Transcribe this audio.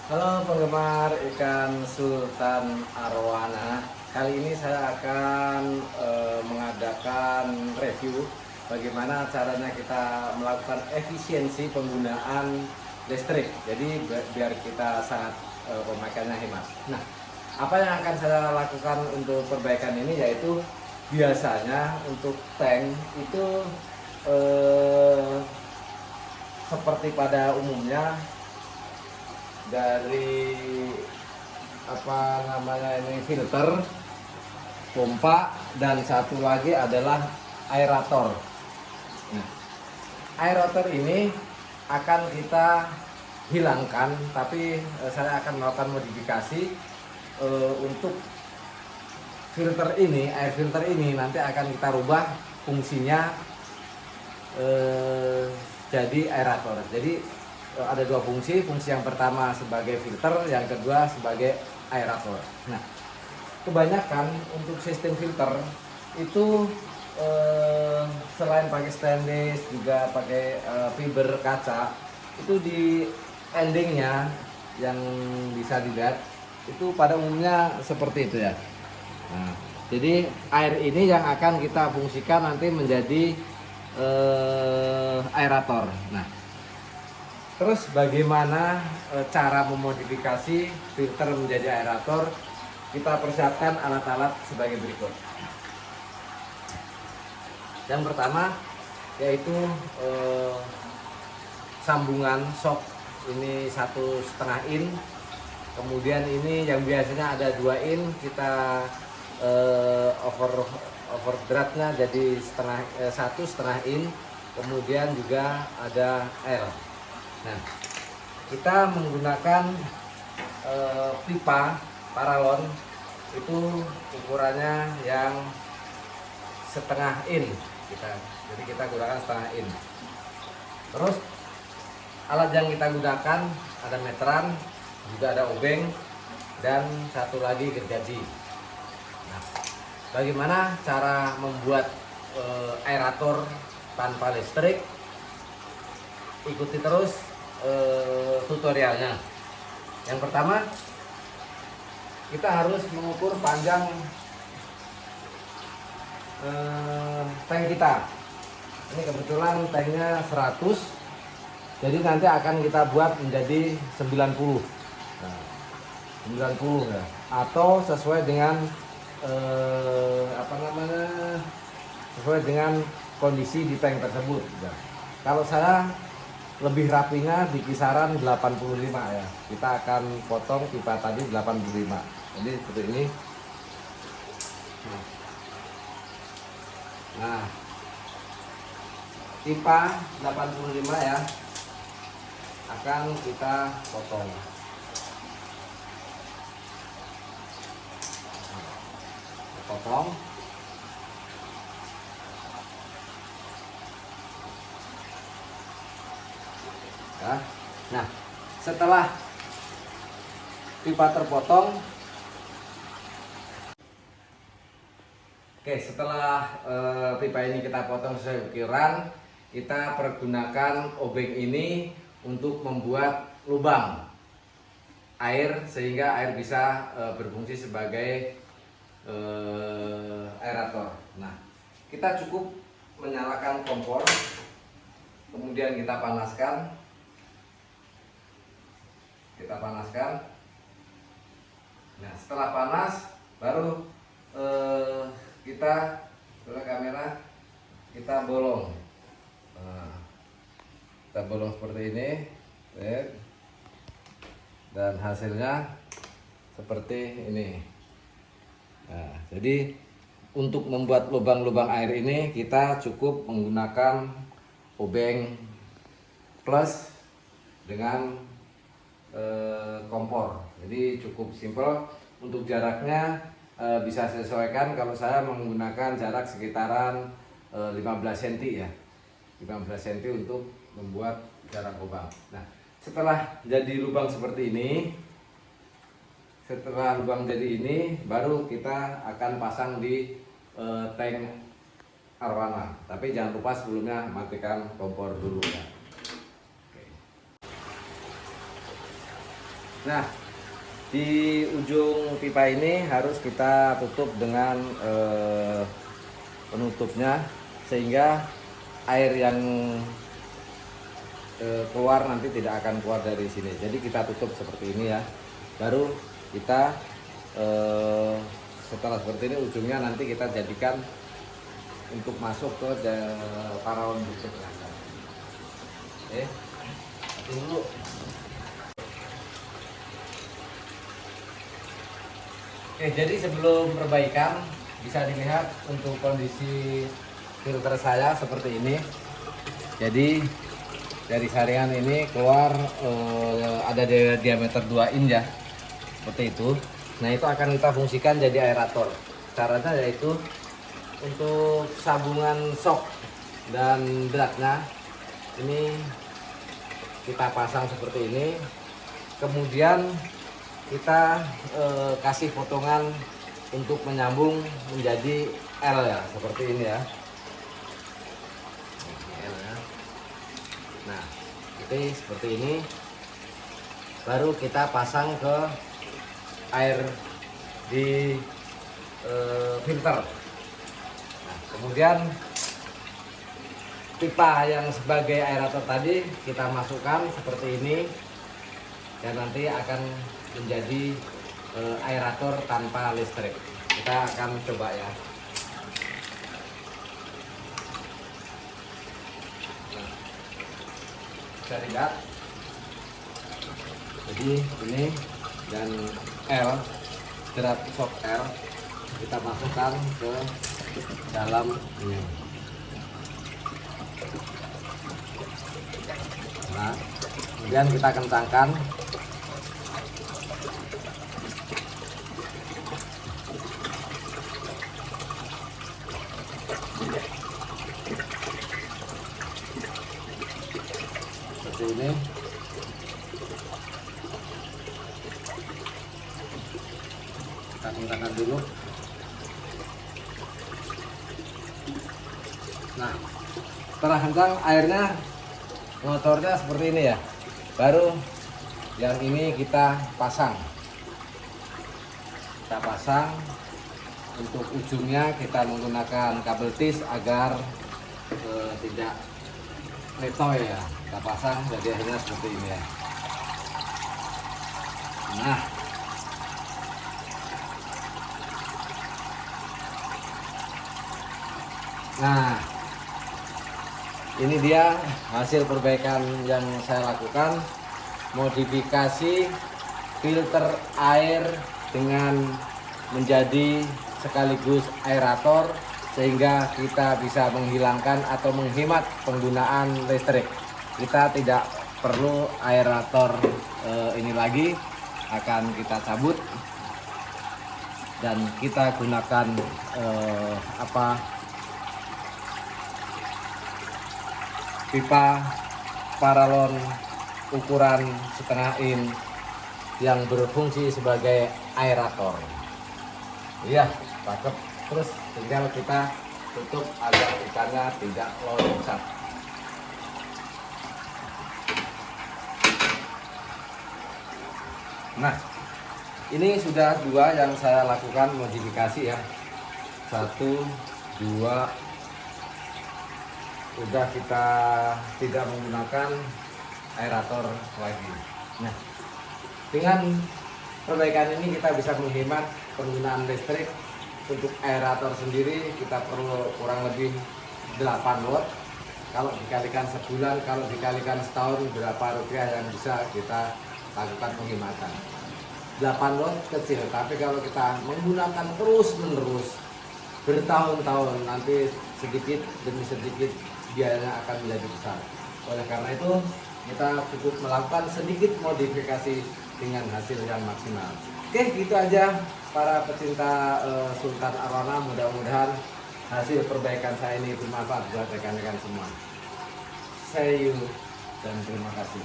Halo penggemar ikan Sultan Arowana. Kali ini saya akan mengadakan review bagaimana caranya kita melakukan efisiensi penggunaan listrik. Jadi biar kita sangat pemakaiannya hemat. Nah, apa yang akan saya lakukan untuk perbaikan ini yaitu biasanya untuk tank itu seperti pada umumnya dari filter, pompa, dan satu lagi adalah aerator. Nah, aerator ini akan kita hilangkan, tapi saya akan melakukan modifikasi untuk filter ini, air filter ini nanti akan kita rubah fungsinya jadi aerator. Jadi ada dua fungsi yang pertama sebagai filter, yang kedua sebagai aerator. Nah, kebanyakan untuk sistem filter itu selain pakai stainless juga pakai fiber kaca, itu di endingnya yang bisa dilihat itu pada umumnya seperti itu ya. Nah, jadi air ini yang akan kita fungsikan nanti menjadi aerator. Nah, terus bagaimana cara memodifikasi filter menjadi aerator? Kita persiapkan alat-alat sebagai berikut. Yang pertama yaitu sambungan shock, ini 1,5 in. Kemudian ini yang biasanya ada 2 in, kita overdrive-nya jadi 1,5 in. Kemudian juga ada L. Nah, kita menggunakan pipa paralon itu ukurannya yang 1/2 in jadi kita gunakan 1/2 in. Terus alat yang kita gunakan ada meteran, juga ada obeng, dan satu lagi gergaji. Nah, bagaimana cara membuat aerator tanpa listrik? Ikuti terus tutorialnya. Yang pertama, kita harus mengukur panjang tank kita. Ini kebetulan tanknya 100, jadi nanti akan kita buat menjadi 90. Nah, 90 ya, atau sesuai dengan sesuai dengan kondisi di tank tersebut. Nah, kalau saya lebih rapinya di kisaran 85 ya. Kita akan potong pipa tadi 85. Jadi seperti ini. Nah, pipa 85 ya akan kita potong. Potong. Nah, setelah pipa terpotong, setelah pipa ini kita potong sesuai ukuran, kita pergunakan obeng ini untuk membuat lubang air sehingga air bisa berfungsi sebagai aerator. Nah, kita cukup menyalakan kompor, kemudian kita panaskan. Nah, setelah panas baru kita kamera, kita bolong. Nah, kita bolong seperti ini, dan hasilnya seperti ini. Nah, jadi untuk membuat lubang-lubang air ini kita cukup menggunakan obeng plus dengan kompor. Jadi cukup simpel. Untuk jaraknya bisa sesuaikan. Kalau saya menggunakan jarak sekitaran 15 cm ya, 15 cm untuk membuat jarak lubang. Nah, setelah jadi lubang seperti ini, baru kita akan pasang di tank arwana. Tapi jangan lupa sebelumnya matikan kompor dulu ya. Nah, di ujung pipa ini harus kita tutup dengan penutupnya, sehingga air yang keluar nanti tidak akan keluar dari sini. Jadi kita tutup seperti ini ya. Baru kita setelah seperti ini ujungnya nanti kita jadikan untuk masuk ke paralon berikutnya. Oke, dulu. Oke, jadi sebelum perbaikan bisa dilihat untuk kondisi filter saya seperti ini. Jadi dari saringan ini keluar ada diameter 2 in ya, seperti itu. Nah, itu akan kita fungsikan jadi aerator. Caranya yaitu untuk sabungan sok dan beratnya ini kita pasang seperti ini. Kemudian kita kasih potongan untuk menyambung menjadi L ya, seperti ini ya. Nah, ini seperti ini. Baru kita pasang ke air di filter. Nah, kemudian pipa yang sebagai aerator tadi kita masukkan seperti ini, dan nanti akan menjadi aerator tanpa listrik. Kita akan coba ya. Nah, bisa lihat. Jadi ini dan L, jerat sok L kita masukkan ke dalam ini. Nah, kemudian kita kencangkan. Seperti ini. Kita kencangkan dulu. Nah, setelah kencang airnya, motornya seperti ini ya. Baru yang ini kita pasang. Kita pasang. Untuk ujungnya kita menggunakan kabel tis agar tidak letoy ya. Kita pasang jadi akhirnya seperti ini ya. Nah, ini dia hasil perbaikan yang saya lakukan, modifikasi filter air dengan menjadi sekaligus aerator, sehingga kita bisa menghilangkan atau menghemat penggunaan listrik. Kita tidak perlu aerator ini lagi, akan kita cabut dan kita gunakan pipa paralon ukuran setengah in yang berfungsi sebagai aerator. Iya, cakep. Terus tinggal kita tutup agar ikannya tidak loncat. Nah, ini sudah dua yang saya lakukan modifikasi ya. 1, 2. Udah kita tidak menggunakan aerator lagi. Nah, dengan perbaikan ini kita bisa menghemat penggunaan listrik. Untuk aerator sendiri kita perlu kurang lebih 8 watt. Kalau dikalikan sebulan, kalau dikalikan setahun, berapa rupiah yang bisa kita lakukan penghematan. 8 watt kecil, tapi kalau kita menggunakan terus menerus bertahun-tahun, nanti sedikit demi sedikit biayanya akan menjadi besar. Oleh karena itu kita cukup melakukan sedikit modifikasi dengan hasil yang maksimal. Oke, gitu aja para pecinta Sultan Arowana. Mudah-mudahan hasil perbaikan saya ini bermanfaat buat rekan-rekan semua. See you dan terima kasih.